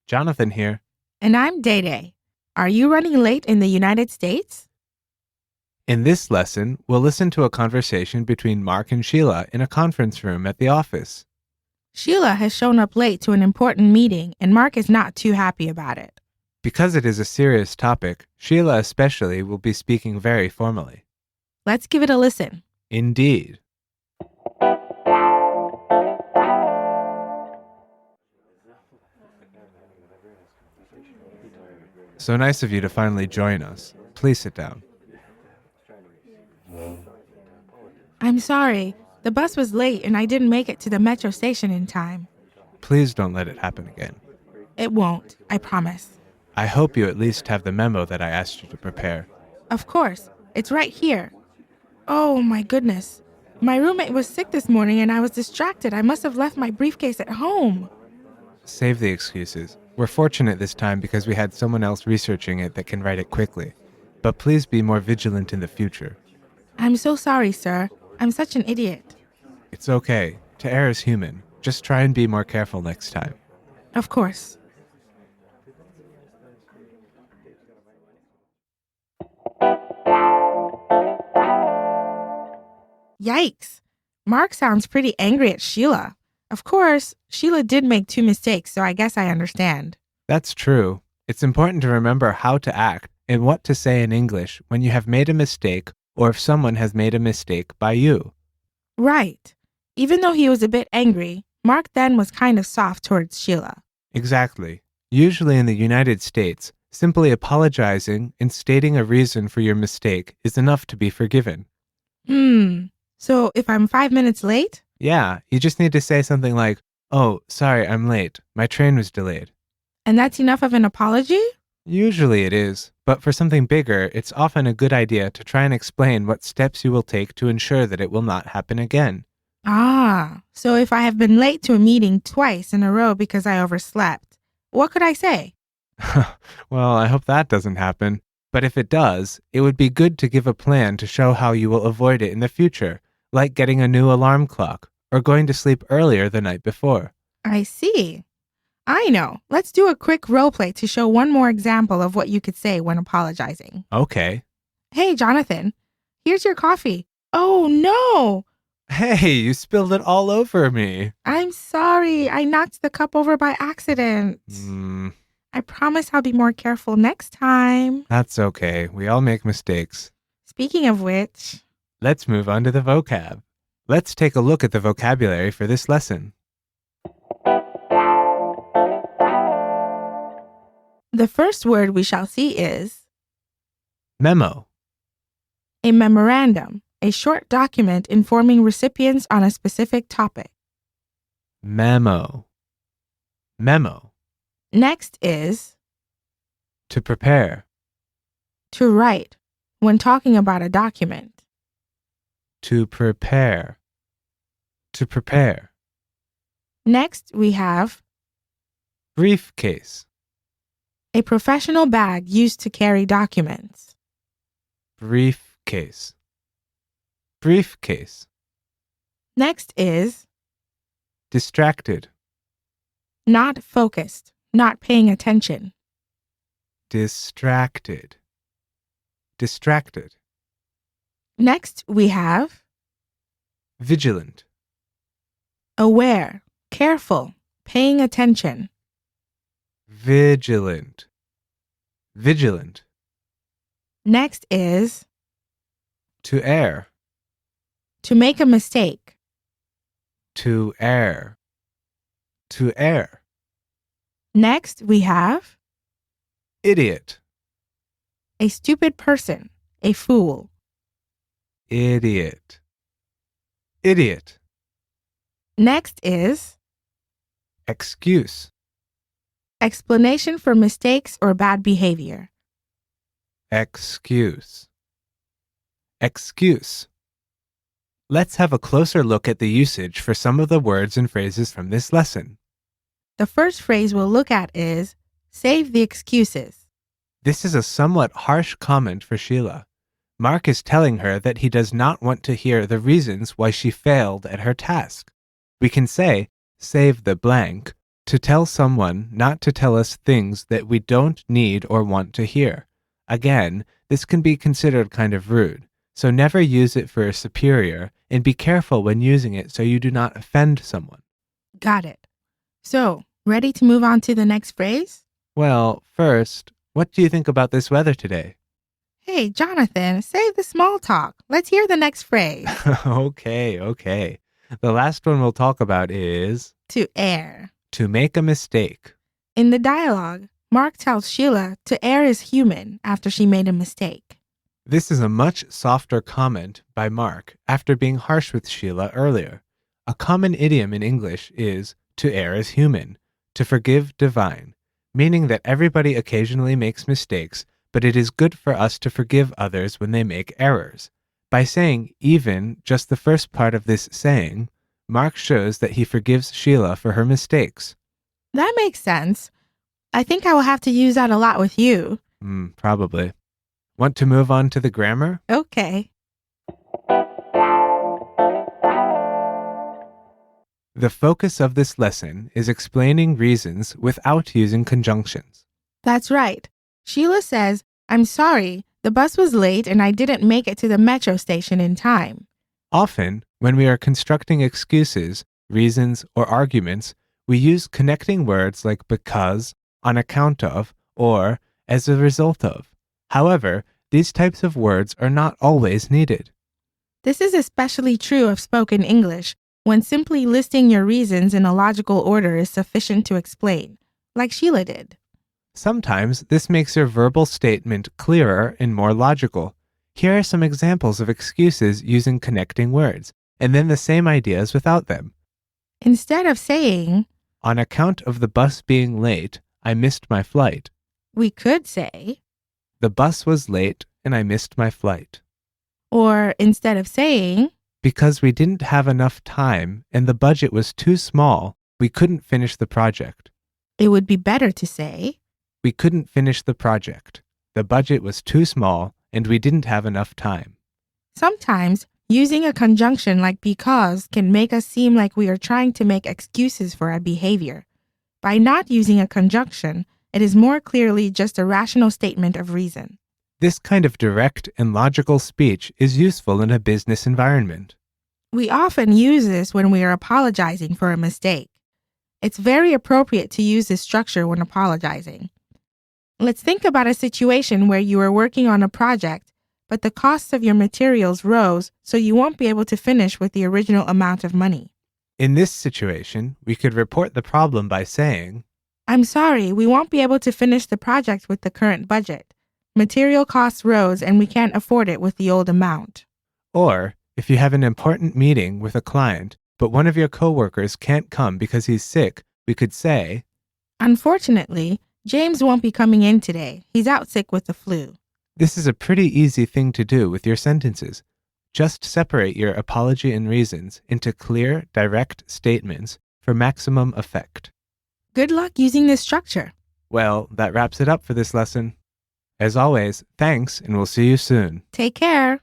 Jonathan here. And I'm Day Day. Are you running late in the United States? In this lesson, we'll listen to a conversation between Mark and Sheila in a conference room at the office. Sheila has shown up late to an important meeting, and Mark is not too happy about it. Because it is a serious topic, Sheila especially will be speaking very formally. Let's give it a listen. Indeed. So nice of you to finally join us. Please sit down. I'm sorry. The bus was late and I didn't make it to the metro station in time. Please don't let it happen again. It won't, I promise. I hope you at least have the memo that I asked you to prepare. Of course. It's right here. Oh, my goodness. My roommate was sick this morning and I was distracted. I must have left my briefcase at home. Save the excuses. We're fortunate this time because we had someone else researching it that can write it quickly. But please be more vigilant in the future. I'm so sorry, sir. I'm such an idiot. It's okay. To err is human. Just try and be more careful next time. Of course. Yikes. Mark sounds pretty angry at Sheila. Of course, Sheila did make 2 mistakes, so I guess I understand. That's true. It's important to remember how to act and what to say in English when you have made a mistake or if someone has made a mistake by you. Right. Even though he was a bit angry, Mark then was kind of soft towards Sheila. Exactly. Usually in the United States, simply apologizing and stating a reason for your mistake is enough to be forgiven. So if I'm 5 minutes late? Yeah, you just need to say something like, "Oh, sorry, I'm late. My train was delayed." And that's enough of an apology? Usually it is, but for something bigger, it's often a good idea to try and explain what steps you will take to ensure that it will not happen again. Ah, so if I have been late to a meeting twice in a row because I overslept, what could I say? Well, I hope that doesn't happen. But if it does, it would be good to give a plan to show how you will avoid it in the future, like getting a new alarm clock or going to sleep earlier the night before. I see. I know. Let's do a quick role play to show one more example of what you could say when apologizing. Okay. Hey, Jonathan, here's your coffee. Oh, no. Hey, you spilled it all over me. I'm sorry. I knocked the cup over by accident. I promise I'll be more careful next time. That's okay. We all make mistakes. Speaking of which, Let's move on to the vocab. Let's take a look at the vocabulary for this lesson. the first word we shall see is Memo. a memorandum, a short document informing recipients on a specific topic. Memo. Memo. Next is To prepare. to write when talking about a document. To prepare. To prepare. Next, we have Briefcase. a professional bag used to carry documents. Briefcase. Briefcase. Next is Distracted. not focused, not paying attention. Distracted. Distracted. Next, we have Vigilant. aware, careful, paying attention. Vigilant. Vigilant. Next is To err. to make a mistake. To err. To err. Next, we have Idiot. a stupid person, a fool. Idiot. Idiot. Next is Excuse. explanation for mistakes or bad behavior. Excuse. Excuse. Let's have a closer look at the usage for some of the words and phrases from this lesson. The first phrase we'll look at is save the excuses. This is a somewhat harsh comment for Sheila. Mark is telling her that he does not want to hear the reasons why she failed at her task. We can say, save the blank, To tell someone not to tell us things that we don't need or want to hear. Again, this can be considered kind of rude, so never use it for a superior and be careful when using it so you do not offend someone. Got it. So, ready to move on to the next phrase? Well, first, what do you think about this weather today? Hey, Jonathan, save the small talk. Let's hear the next phrase. Okay. The last one we'll talk about is To err. to make a mistake. In the dialogue, Mark tells Sheila to err is human after she made a mistake. This is a much softer comment by Mark after being harsh with Sheila earlier. A common idiom in English is to err is human, to forgive divine, meaning that everybody occasionally makes mistakes, but it is good for us to forgive others when they make errors. By saying even just the first part of this saying, Mark shows that he forgives Sheila for her mistakes. That makes sense. I think I will have to use that a lot with you. Probably. Want to move on to the grammar? Okay. The focus of this lesson is explaining reasons without using conjunctions. That's right. Sheila says, I'm sorry, the bus was late and I didn't make it to the metro station in time. Often, when we are constructing excuses, reasons, or arguments, we use connecting words like because, on account of, or as a result of. However, these types of words are not always needed. This is especially true of spoken English, when simply listing your reasons in a logical order is sufficient to explain, like Sheila did. Sometimes this makes your verbal statement clearer and more logical. Here are some examples of excuses using connecting words, and then the same ideas without them. Instead of saying, On account of the bus being late, I missed my flight. we could say, The bus was late and I missed my flight. or instead of saying, Because we didn't have enough time and the budget was too small, we couldn't finish the project. it would be better to say, We couldn't finish the project. The budget was too small and we didn't have enough time. Sometimes, using a conjunction like because can make us seem like we are trying to make excuses for our behavior. By not using a conjunction, it is more clearly just a rational statement of reason. This kind of direct and logical speech is useful in a business environment. We often use this when we are apologizing for a mistake. It's very appropriate to use this structure when apologizing. Let's think about a situation where you are working on a project, but the costs of your materials rose, so you won't be able to finish with the original amount of money. In this situation, we could report the problem by saying, I'm sorry, we won't be able to finish the project with the current budget. Material costs rose and we can't afford it with the old amount. or if you have an important meeting with a client, but one of your coworkers can't come because he's sick, we could say, Unfortunately, James won't be coming in today. He's out sick with the flu. This is a pretty easy thing to do with your sentences. Just separate your apology and reasons into clear, direct statements for maximum effect. Good luck using this structure. Well, that wraps it up for this lesson. As always, thanks, and we'll see you soon. Take care.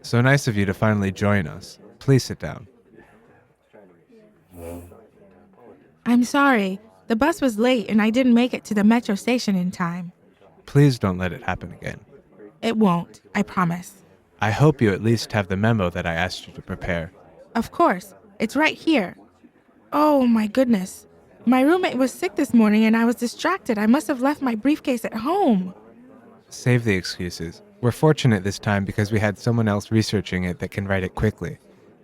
So nice of you to finally join us. Please sit down. I'm sorry. The bus was late and I didn't make it to the metro station in time. Please don't let it happen again. It won't, I promise. I hope you at least have the memo that I asked you to prepare. Of course. It's right here. Oh my goodness. My roommate was sick this morning and I was distracted. I must have left my briefcase at home. Save the excuses. We're fortunate this time because we had someone else researching it that can write it quickly.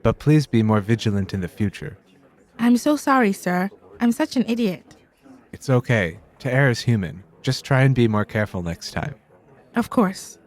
But please be more vigilant in the future. I'm so sorry, sir. I'm such an idiot. It's okay. To err is human. Just try and be more careful next time. Of course.